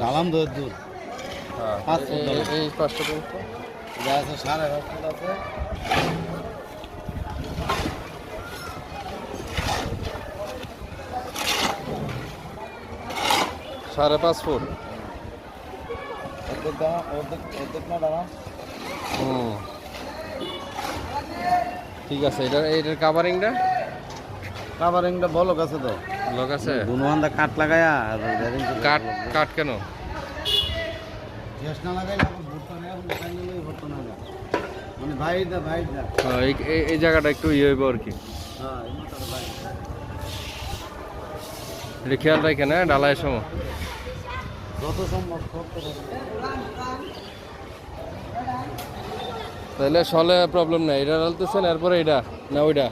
ডালাম দূর দূর এই 5টা পর্যন্ত আছে 5.5 ফুট আছে। সাড়ে 5 ফুট। অর্ধেক না ডালাম। ঠিক আছে, এটার কাভারিংটা বলক আছে তো, লক আছে। দুনোয়ান্দা কাট লাগায়া আর কাট কেন গ্যাস না লাগাইলে আবার ভর্তা নেই, লাগাইলে ভর্তা না যায়। মানে ভাই দা এই জায়গাটা একটু ইয়ে হইব আর কি। হ্যাঁ, এই মাথাটা ভাই এটা খেয়াল রাখেন, হ্যাঁ, ডালায় সময় যত সম্ভব করতে পারবে। তাহলে সলে প্রবলেম নাই। এটা ডালতেছেন, এরপরে এটা না ওইটা